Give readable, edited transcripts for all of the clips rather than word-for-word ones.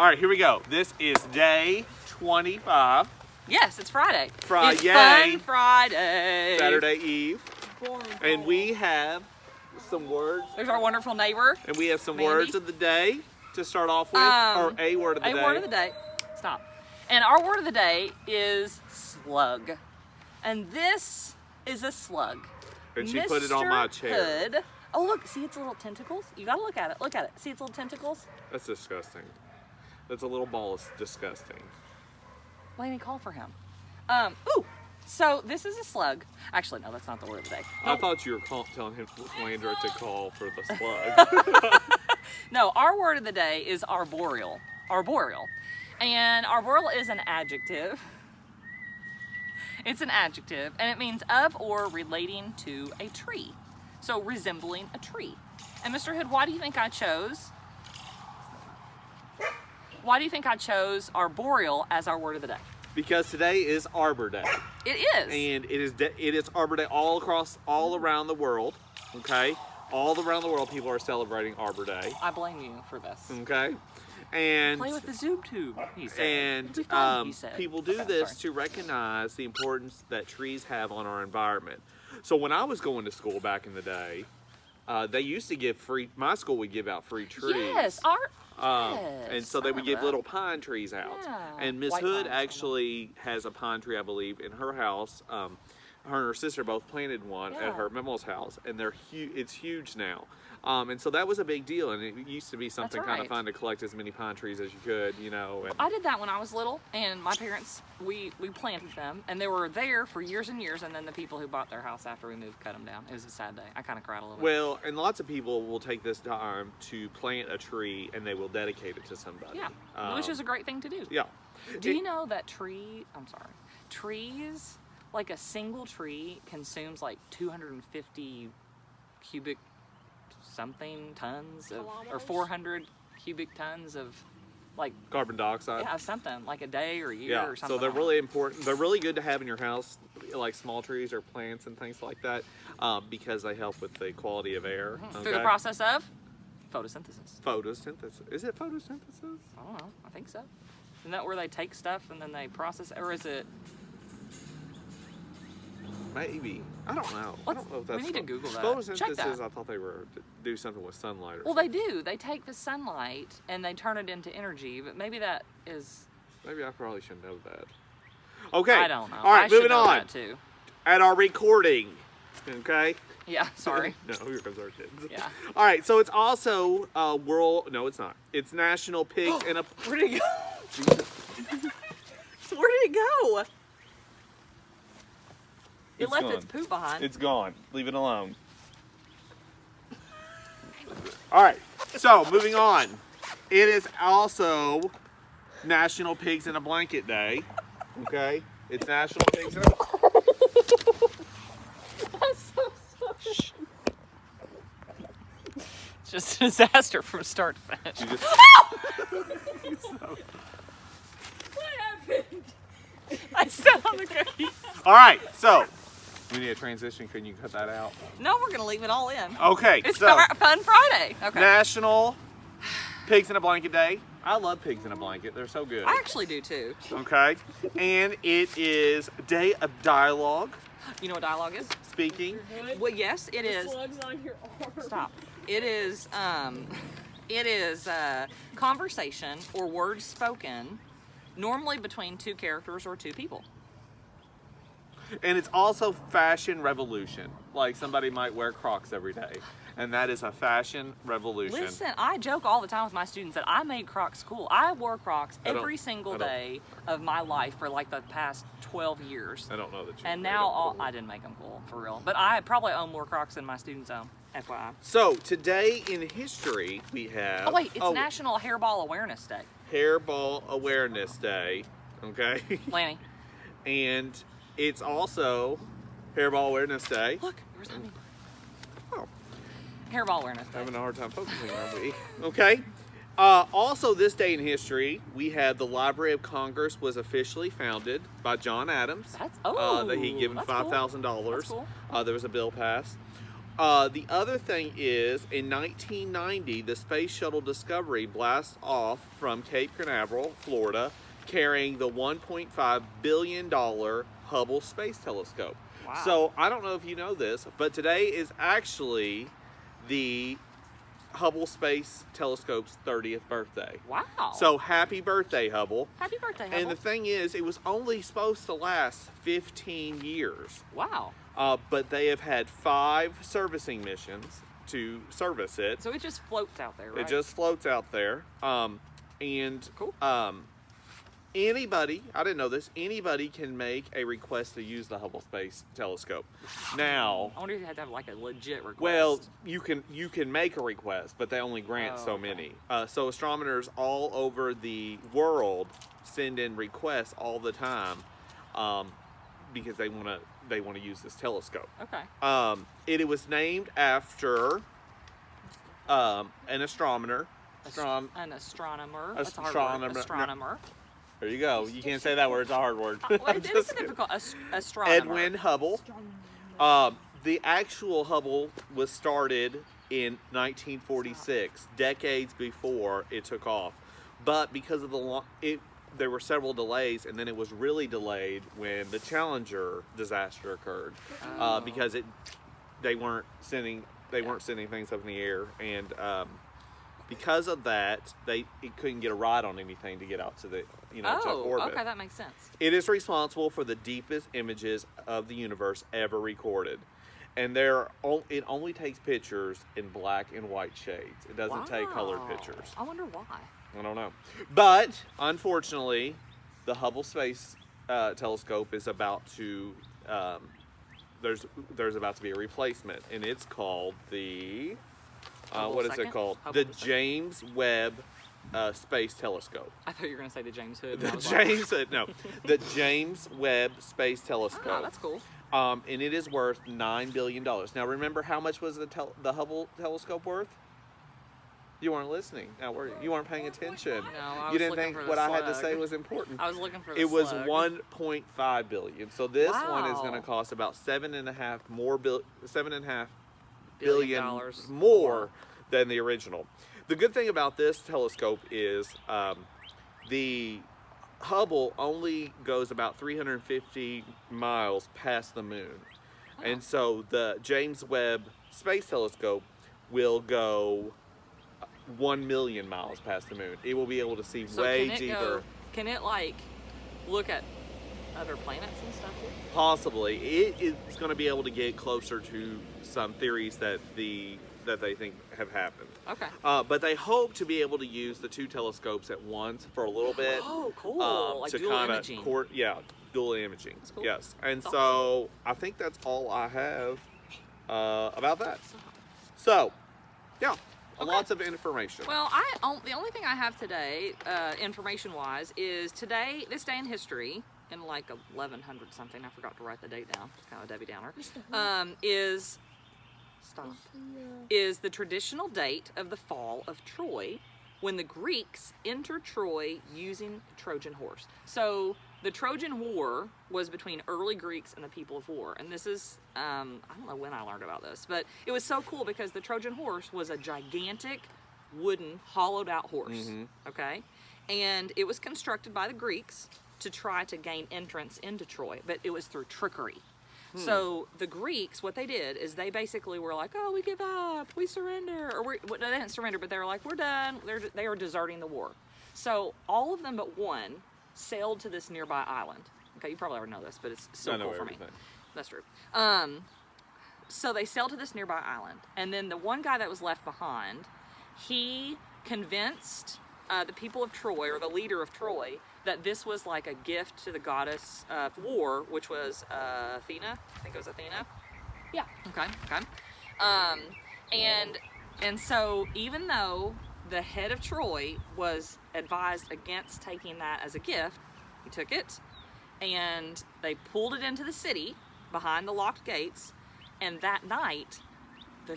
All right, here we go. This is day 25. Yes, it's Friday. Friday. It's Fun Friday. Saturday Eve. And we have some words. There's our wonderful neighbor. And we have some Mandy. words of the day to start off with, or a word of the day. A word of the day. Stop. And our word of the day is slug. And this is a slug. And she put it on my chair. Hood. Oh, look. See its little tentacles? You got to look at it. Look at it. See its little tentacles? That's disgusting. That's a little ball of disgusting. Blaney, call for him. Ooh. So this is a slug. Actually, no, that's not the word of the day. I thought you were telling him, Landra, to call for the slug. No, our word of the day is arboreal. Arboreal. And arboreal is an adjective. It's an adjective, and it means of or relating to a tree. So resembling a tree. And Mr. Hood, why do you think I chose arboreal as our word of the day? Because today is Arbor Day. It is. And it is Arbor Day all around the world. Okay? All around the world people are celebrating Arbor Day. I blame you for this. Okay? And play with the Zoom tube, he said. And he said. People do this to recognize the importance that trees have on our environment. So when I was going to school back in the day, they used to give my school would give out free trees. Yes, and so they would give little pine trees out. Yeah. And Miss Hood actually has a pine tree, I believe, in her house. Her and her sister both planted one at her Mimo's house, and it's huge now. And so that was a big deal, and it used to be something kind of fun to collect as many pine trees as you could, you know. And I did that when I was little, and my parents, we planted them, and they were there for years and years, and then the people who bought their house after we moved cut them down. It was a sad day. I kind of cried a little bit. Well, and lots of people will take this time to plant a tree, and they will dedicate it to somebody. Yeah, which is a great thing to do. Yeah. Do you know that trees, like a single tree consumes like 250 cubic something tons of, or 400 cubic tons of like carbon dioxide. Yeah, something like a day or a year or something. So they're really important. They're really good to have in your house, like small trees or plants and things like that, because they help with the quality of air. Okay? Through the process of photosynthesis. Photosynthesis. Is it photosynthesis? I don't know. I think so. Isn't that where they take stuff and then they process it, or is it? Maybe. I don't know. I don't know if that's we need to Google that. Photosynthesis, Check that. I thought they were to do something with sunlight or Well, something. they do. They take the sunlight and they turn it into energy, but maybe that is... Maybe I probably should know that. Okay. I don't know. All right, I should moving know on. That too. At our recording, okay? Yeah, sorry. No, here comes our kids. Yeah. All right, so it's also no, it's not. It's National Pigs and a... Where did it go? Where did it go? It left its poop behind. It's gone. Leave it alone. All right, so moving on. It is also National Pigs in a Blanket Day. Okay? It's National Pigs in a That's so sorry. It's just a disaster from start to finish. What happened? I sat on the cookies. All right, so we need a transition. Can you cut that out? No, we're gonna leave it all in. Okay, It's so Fun Friday. Okay. National Pigs in a Blanket Day. I love pigs in a blanket. They're so good. I actually do too. Okay, and it is Day of Dialogue. You know what dialogue is? Speaking. Well, yes, it is. Slugs on your arm. Stop. It is. Conversation or words spoken, normally between two characters or two people. And it's also fashion revolution. Like somebody might wear Crocs every day. And that is a fashion revolution. Listen, I joke all the time with my students that I made Crocs cool. I wore Crocs every single day of my life for like the past 12 years. I don't know that you And now I didn't make them cool, for real. But I probably own more Crocs than my students own, FYI. So today in history we have... Oh wait, it's National Hairball Awareness Day. Hairball Awareness Day. Okay? Lanny. And it's also Hairball Awareness Day. Look, where's that mean? Oh. Hairball Awareness Day. Having a hard time focusing, aren't we? Okay. Also, this day in history, we had the Library of Congress was officially founded by John Adams. That's that he given that's $5,000. Cool. That's cool. There was a bill passed. The other thing is, in 1990, the Space Shuttle Discovery blasts off from Cape Canaveral, Florida, carrying the $1.5 billion Hubble Space Telescope. Wow. So, I don't know if you know this, but today is actually the Hubble Space Telescope's 30th birthday. Wow. So, happy birthday, Hubble. Happy birthday, Hubble. And the thing is, it was only supposed to last 15 years. Wow. But they have had 5 servicing missions to service it. So it just floats out there, right? It just floats out there. And cool. Anybody, I didn't know this, anybody can make a request to use the Hubble Space Telescope. Now, I wonder if you had to have like a legit request. well, you can make a request, but they only grant so okay. many. So astronomers all over the world send in requests all the time, because they want to use this telescope. Okay. It was named after an astronomer. An astronomer. That's a hard word. Astronomer. There you go. You can't say that word. It's a hard word. Well, it is a difficult astronomer. Edwin Hubble. The actual Hubble was started in 1946, decades before it took off. But because of there were several delays, and then it was really delayed when the Challenger disaster occurred, because they weren't sending things up in the air, and because of that, it couldn't get a ride on anything to get out to the to orbit. Okay, that makes sense. It is responsible for the deepest images of the universe ever recorded, and it only takes pictures in black and white shades. It doesn't take colored pictures. I wonder why. I don't know, but unfortunately, the Hubble Space Telescope is about to there's about to be a replacement, and it's called the what is it called? The James Webb Space Telescope. I thought you were going to say the James Hood. The James Webb Space Telescope. Oh, that's cool. And it is worth $9 billion. Now, remember how much was the Hubble telescope worth? You weren't listening. You weren't paying attention. No, you didn't think what I had to say was important. I was looking for the It was SLUG. 1.5 billion. So this one is going to cost about $7.5 billion more than the original. The good thing about this telescope is the Hubble only goes about 350 miles past the moon. Oh. And so the James Webb Space Telescope will go 1 million miles past the moon. It will be able to see way deeper. Can it like look at other planets and stuff too? Possibly. It is going to be able to get closer to some theories that they think have happened. Okay. But they hope to be able to use the 2 telescopes at once for a little bit. Oh, cool. Like dual imaging. Dual imaging. That's cool. Yes. And so I think that's all I have about that. So, yeah. Okay. Lots of information. Well, the only thing I have today, information-wise, is this day in history, in like 1100 something, I forgot to write the date down, it's kind of a Debbie Downer, is the traditional date of the fall of Troy, when the Greeks entered Troy using the Trojan horse. So the Trojan War was between early Greeks and the people of war. And this is, I don't know when I learned about this, but it was so cool because the Trojan horse was a gigantic wooden hollowed out horse, okay? And it was constructed by the Greeks to try to gain entrance into Troy, but it was through trickery. So the Greeks, what they did is they basically were like, oh, we give up, we surrender. Or they didn't surrender, but they were like, we're done. They were deserting the war. So all of them but one sailed to this nearby island. Okay, you probably already know this, but it's so cool for me. That's true. So they sailed to this nearby island. And then the one guy that was left behind, he convinced the people of Troy, or the leader of Troy, that this was like a gift to the goddess of war, which was Athena. I think it was Athena. Yeah. Okay. And so even though the head of Troy was advised against taking that as a gift, he took it, and they pulled it into the city behind the locked gates. And that night, there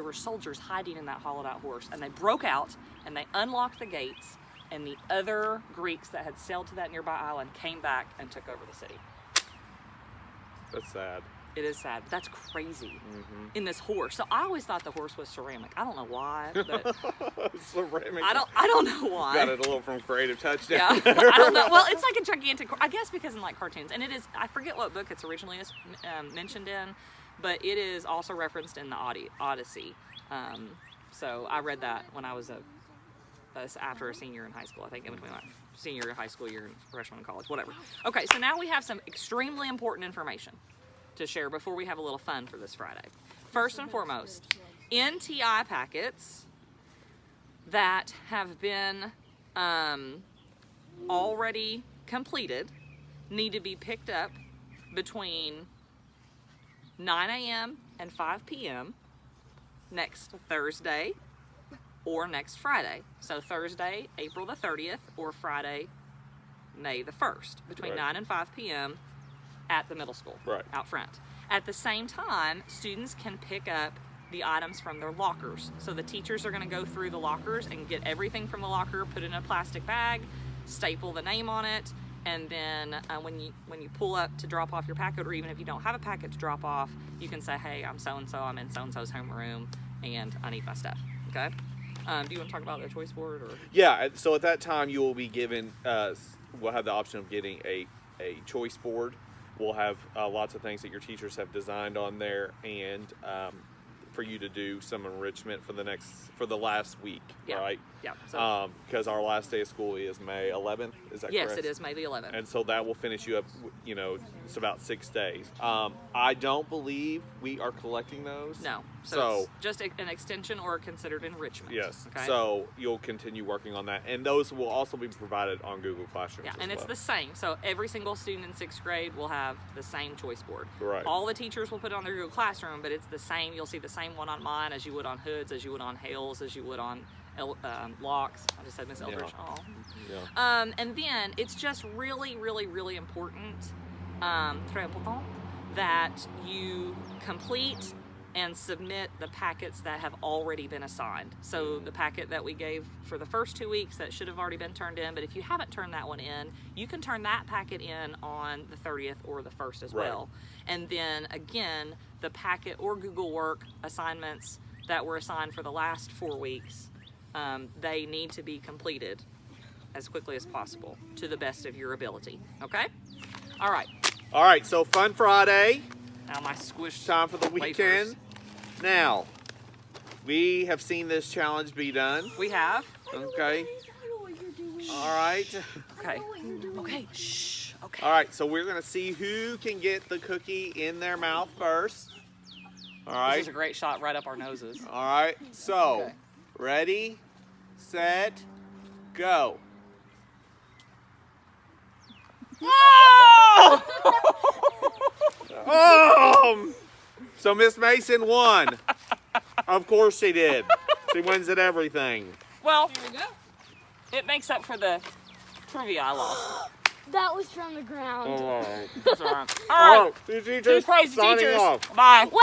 were soldiers hiding in that hollowed out horse, and they broke out and they unlocked the gates. And the other Greeks that had sailed to that nearby island came back and took over the city. That's sad. It is sad. That's crazy. In this horse. So I always thought the horse was ceramic. I don't know why, but Ceramic. I don't know why. Got it a little from Creative Touchdown. Yeah, I don't know. Well, it's like a gigantic, I guess because in like cartoons, and it is, I forget what book it's originally mentioned in, but it is also referenced in the Odyssey. So I read that when I was after a senior in high school, I think, in between my senior high school year and freshman in college, whatever. Okay, so now we have some extremely important information to share before we have a little fun for this Friday. First and foremost, NTI packets that have been already completed need to be picked up between 9 a.m. and 5 p.m. next Thursday or next Friday. So Thursday, April the 30th, or Friday, May the 1st, between 9 and 5 p.m. at the middle school, out front. At the same time, students can pick up the items from their lockers. So the teachers are going to go through the lockers and get everything from the locker, put it in a plastic bag, staple the name on it, and then when you pull up to drop off your packet, or even if you don't have a packet to drop off, you can say, hey, I'm so-and-so, I'm in so-and-so's homeroom, and I need my stuff, okay? Do you want to talk about the choice board? Or? Yeah, so at that time you will be given, we'll have the option of getting a choice board. We'll have lots of things that your teachers have designed on there, and for you to do some enrichment for the last week, right? Yeah. So, because our last day of school is May 11th, is that correct? Yes, it is May the 11th. And so that will finish you up, it's about 6 days. I don't believe we are collecting those. No. So it's just an extension or considered enrichment. Yes. Okay? So you'll continue working on that. And those will also be provided on Google Classroom. Yeah, and it's the same. So every single student in 6th grade will have the same choice board. Right. All the teachers will put it on their Google Classroom, but it's the same. You'll see the same one on mine as you would on Hoods, as you would on Hales, as you would on Locks. I just said Miss Eldridge. Yeah. And then it's just really, really, really important, très important, that you complete and submit the packets that have already been assigned. So the packet that we gave for the first 2 weeks, that should have already been turned in, but if you haven't turned that one in, you can turn that packet in on the 30th or the 1st as well. And then again, the packet or Google Work assignments that were assigned for the last 4 weeks, they need to be completed as quickly as possible to the best of your ability, okay? All right, so Fun Friday. Now my squished time for the weekend. wafers. Now, we have seen this challenge be done. We have. Okay. All right. Okay. Okay. Shh. Okay. All right, so we're going to see who can get the cookie in their mouth first. All right. This is a great shot right up our noses. All right, so ready, set, go. So Miss Mason won. Of course she did. She wins at everything. Well, it makes up for the trivia I lost. That was from the ground. Oh. That's all right. All right. These These teachers crazy signing teachers. off. Bye.